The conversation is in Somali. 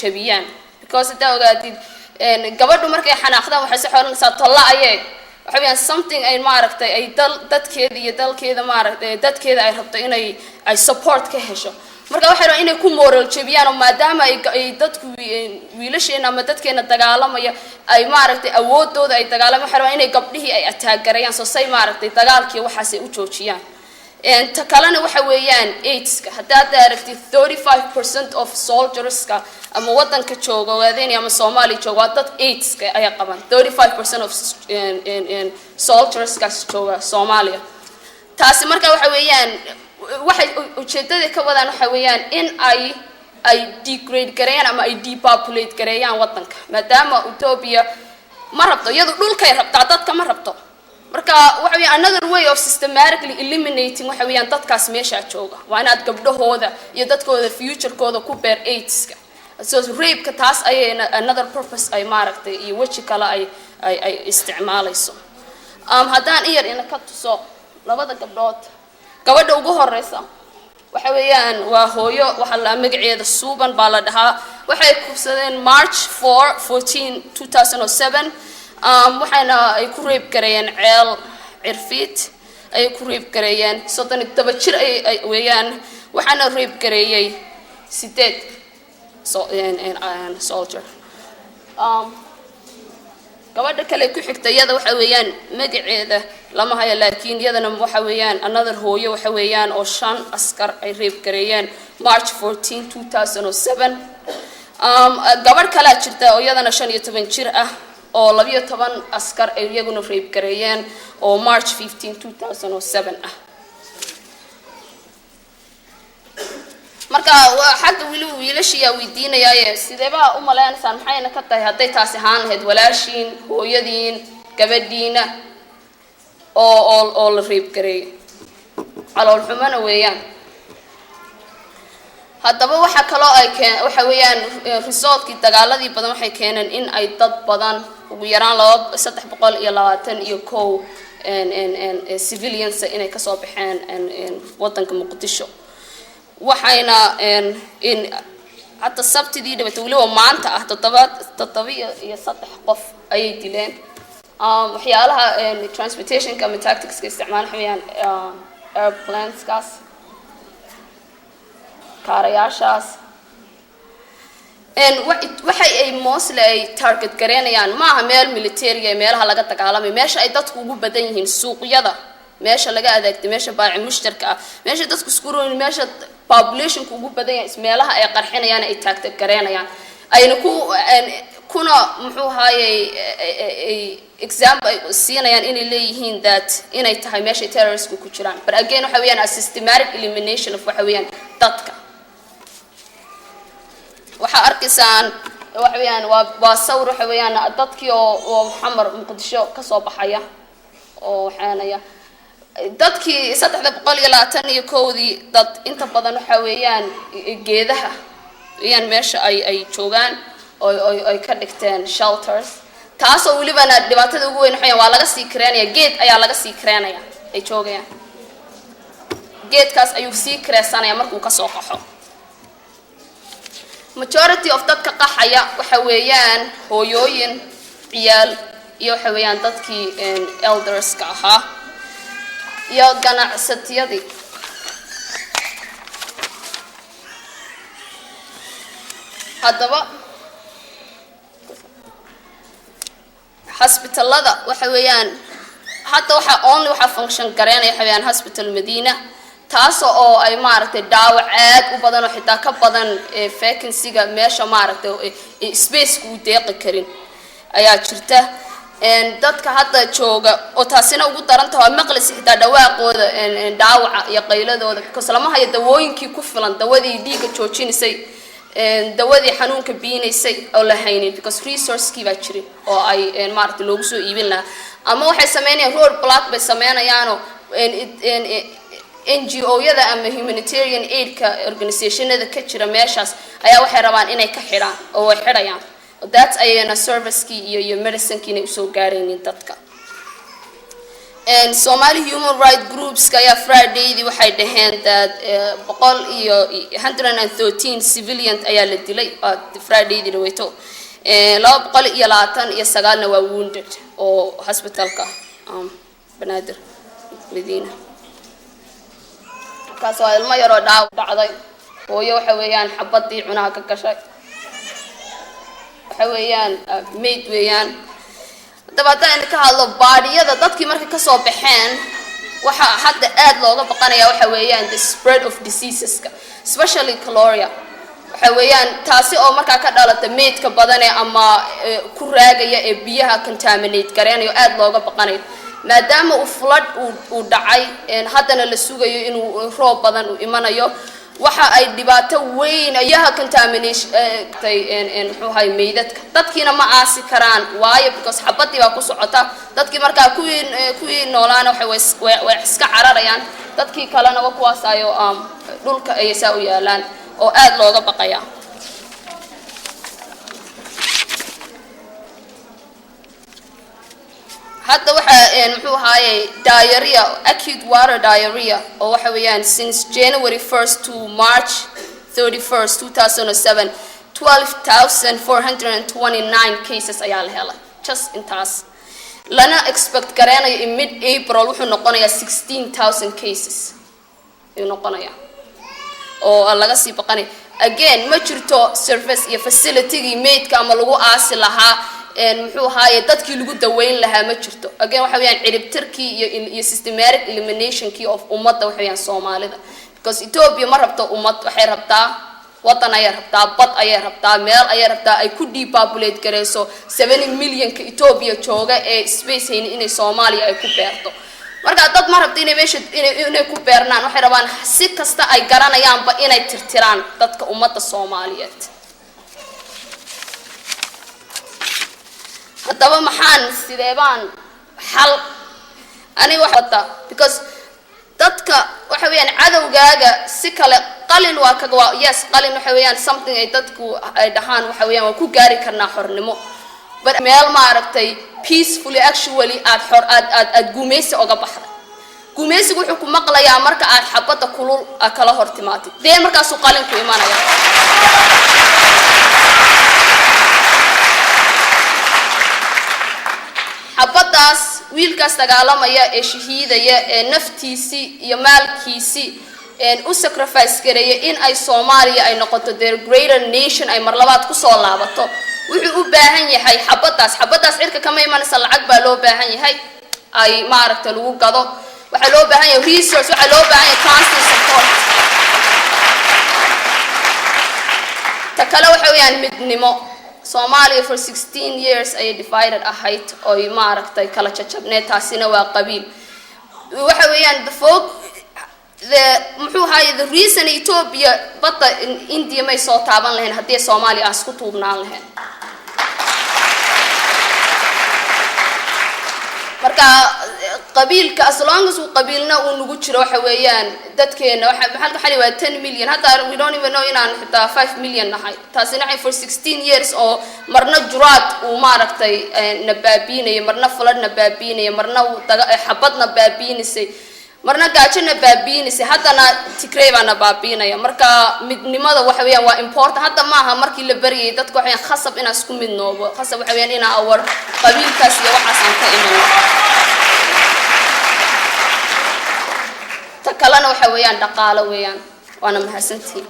jabiyaan because daa ogaadid gabadhu markay xanaaqdaan waxay si xoranaysaa tolla ayay waxa weeyaan something ay maaragtay ay dadkeeda iyo dalkeeda maaragtay dadkeeda ay rabto inay ay support ka hesho marka waxay rabaan inay ku moral jabiyaan maadaama ay dadku wiilasheena ama dadkeena dagaalamaya ay maaragtay awoodooda ay dagaalamay waxay rabaan inay gabdhihii ay attack gareeyaan soo say maaragtay dagaalkii waxaas ay u joojiyaan ta kalena waxa weeyaan AIDS-ka haddaad aragtid 35% of soldierska ama wadanka jooga waadeen ama Soomaali jooga waa dad AIDS-ka ay qabaan 35% of soldierska jooga Soomaaliya taasi marka waxa weeyaan waxay ujeedada ka wadaan waxa weeyaan in ay degrade gareeyaan ama ay depopulate gareeyaan wadanka maadaama Ethiopia ma rabto iyadu dhulkay rabtaa dadka ma rabto marka waxa weeyaan another way of systematically eliminating waxa weeyaan dadkaas meesha jooga waa inaad gabdhahooda iyo dadkooda future-kooda ku beer AIDS-ka so rape-ka taas ay another purpose ay maaragtay iyo waji kale ay isticmaalayso haddaan iyar ina ka tuso labada gabdhood gabadha ugu horeysa waxa weeyaan waa hooyo waxa la magaceeda Suuban baa la dhahaa waxay kubsadeen March 14 2007 waxayna ay ku reeb gareeyeen ceel cirfiid ay ku reeb gareeyeen 37 jir ay weeyaan waxaana reeb gareeyay 8 soldier gabadha kale ku xigta iyada waxa weeyaan magaceeda lama hayo laakiin iyadana waxa weeyaan another hooyo waxa weeyaan oo 5 askar ay reeb gareeyeen March 14 2007 gabadh kale jirta oo iyadana 15 jir ah oo 12 askar ay iyaguna reeb gareeyeen oo March 15 2007 ah marka xagga wiilashiya weydiinayay sideeba u maleynaysan maxayna ka tahay haday taasi ahaan lahayd walaashiin hooyadiin gabadhiina oo la reeb gareeyay calool xumana weeyaan haddaba waxa kale ay waxa weeyaan resort-kii dagaaladii badan waxay keeneen in ay dad badan ugu yaraan 321 civilians inay ka soo baxeen wadanka Muqdisho waxayna in hatta sabtidii dhawata waliba maanta ah 7 qof ayay dileen waxyaalaha transportation ka tactics ka isticmaalayaan airplanes kaas kaarayaashaas waxay ay mostly ay target gareynayaan maaha meel military ee meelaha laga dagaalamay meesha ay dadku ugu badan yihiin suuqyada meesha laga adeegto meesha baaci mushtarka ah meesha dadku isku roon meesha population ku ugu badan yahay meelaha ay qarxinayaan ay target gareynayaan ayna kuna muxuu haayay example ay siinayaan inay leeyihiin that inay tahay meesha terrorists ku jiraan but again waxa weeyaan a systematic elimination of waxa weeyaan dadka waxa arkisan waxa weeyaan waa sawir waxa weeyaan dadkii oo xamar Muqdisho ka soo baxaya oo waxaanaya dadkii 321 dad inta badan waxa weeyaan geedaha weeyaan meesha ay joogaan oo ka dhigteen shelters taasoo waliba dhibaatada ugu weyn waa laga sii kareynaya geed ayaa laga sii kareynaya ay joogayaan geedkaas ayuu sii kareysanaya markuu ka soo qaxo majority of dadka qaxaya waxa weeyaan hooyooyin ciyaal iyo waxa weeyaan dadkii elders ka ahaa iyo ganacsatiyadii haddaba hospitalada waxa weeyaan hadda waxa function gareynaya waxa weeyaan hospital Madiina taas oo ay maaragtay dhaawac aad u badan oo xitaa ka badan vacancy-ga meesha maaragtay space ku deeqi karin ayaa jirta dadka hadda jooga oo taasina ugu daran tahay maqlis xitaa dhawaaqooda dhaawaca iyo qayladooda kaslama haya dawooyinkii ku filan dawadii dhiiga joojinaysay dawadii xanuunka biinaysay oo la haynin because resource-kii baa jiray oo ay maaragtay loogu soo iibin lahaa ama waxay sameynayaan road block bay sameynayaan oo NGO-yada ama humanitarian aid-ka organization-nada ka jira meeshaas ayaa waxay rabaan inay ka xiraan oo way xirayaan that ayana service-kii iyo medicine-kii inay u soo gaaraynin dadka and Somali human rights groups kaya Friday di waxay dhaheen that 113 civilians ayaa la dilay Friday di dhaweeto 229 waa wounded oo hospitalka Banaadir Madiina kaas oo ilmo yar oo dhacday hooyo waxa weeyaan xabadii cunaha ka gashay waxa weeyaan maid weeyaan dabada in ka hadlo baadiyada dadkii markay ka soo baxeen waxa hadda aad looga baqanaya waxa weeyaan the spread of diseases especially cholera waxa weeyaan taasi oo marka ka dhalata maidka badan ee ama ku raagaya ee biyaha contaminate gareenayo aad looga baqanayo maadaama uu flood uu dhacay haddana la sugayo inuu roob badan u imanayo waxa ay dhibaato weyn ayaha contamination muxuu hay meydadka dadkiina ma aasi karaan waayo because xabadii baa ku socota dadkii marka kuwii noolaana way iska cararayaan dadkii kalena waa kuwaasayo dhulka ay saa u yaalaan oo aad looga baqaya hadda waxa muxuu haayay diarrhea acute water diarrhea oo waxa weeyaan since January 1st to March 31st 2007 12,429 cases ayaa la helay just intaas lana expect garanayo in mid April wuxuu noqonayaa 16,000 cases inuu noqonayaa oo laga sii baqanay again ma jirto service iyo facility maidka ama lagu aasi lahaa muxuu haayay dadkii lagu daweyn lahaa ma jirto again waxa weeyaan ciribtirkii iyo systematic elimination of ummadda waxa weeyaan Soomaalida because Ethiopia ma rabto ummad waxay rabtaa wadan ay rabtaa bad ay rabtaa meel ay rabtaa ay ku depopulate gareyso 7 million ka Ethiopia jooga ee space hayni inay Soomaaliya ay ku beerto marka dad ma rabto inay meesha inay ku beernaan waxay rabaan si kasta ay garanayaanba inay tirtiraan dadka ummadda Soomaaliyeed haddaba maxaan sideebaan xal ani waxta because dadka waxa weeyaan cadawgaaga si kale qalin waa kaga yes qalin waxa weeyaan something ay dadku ay dhahaan waxa weeyaan waa ku gaari karnaa xornimo but meel ma aragtay peacefully actually aad guumeysi uga baxday guumeysigu wuxuu ku maqlayaa marka aad xabada kulul kala hortimaatid dee markaas uu qalin ku imanaya xabadaas wiilkaas dagaalamaya ee shahiidaya ee naftiisi iyo maalkiisi u sacrifice gareeyay in ay Soomaaliya ay noqoto their greater nation ay marlabaad ku soo laabato wuxuu u baahan yahay xabadaas cirka kama imanaysa lacag baa loo baahan yahay ay maaragta lagu gado waxa loo baahan yahay resource waxa loo baahan yahay constant support ta kale waxa weeyaan midnimo Somalia for 16 years ay divided ahayd oo maaragtay kala jajabneed taasina waa qabiil waxa weeyaan muxuu haay the reason Ethiopia bata India may soo taaban lahayn hadii Soomaaliya isku tuubnaan lahayn marka qabiilka as long as uu qabiilna uu nagu jiro waxa weeyaan dadkeena waxa xali waa 10 million hata we don't even know inaan xitaa 5 million nahay taasina ay for 16 years oo marna juraad uu maaragtay nabaabiinay marna fulad nabaabiinay marna xabad nabaabiinisay marna gaajina baabiinisay hadana Tigray baa nabaabiinaya marka midnimada waxa weeyaan waa important hadda maaha markii la bariyay dadku waxay khasab in isku mid noobo khasab waxa weeyaan in awar qabiilkaas iyo waxaas aan ka iman ta kalena waxa weeyaan dhaqaale weeyaan waana mahadsantiin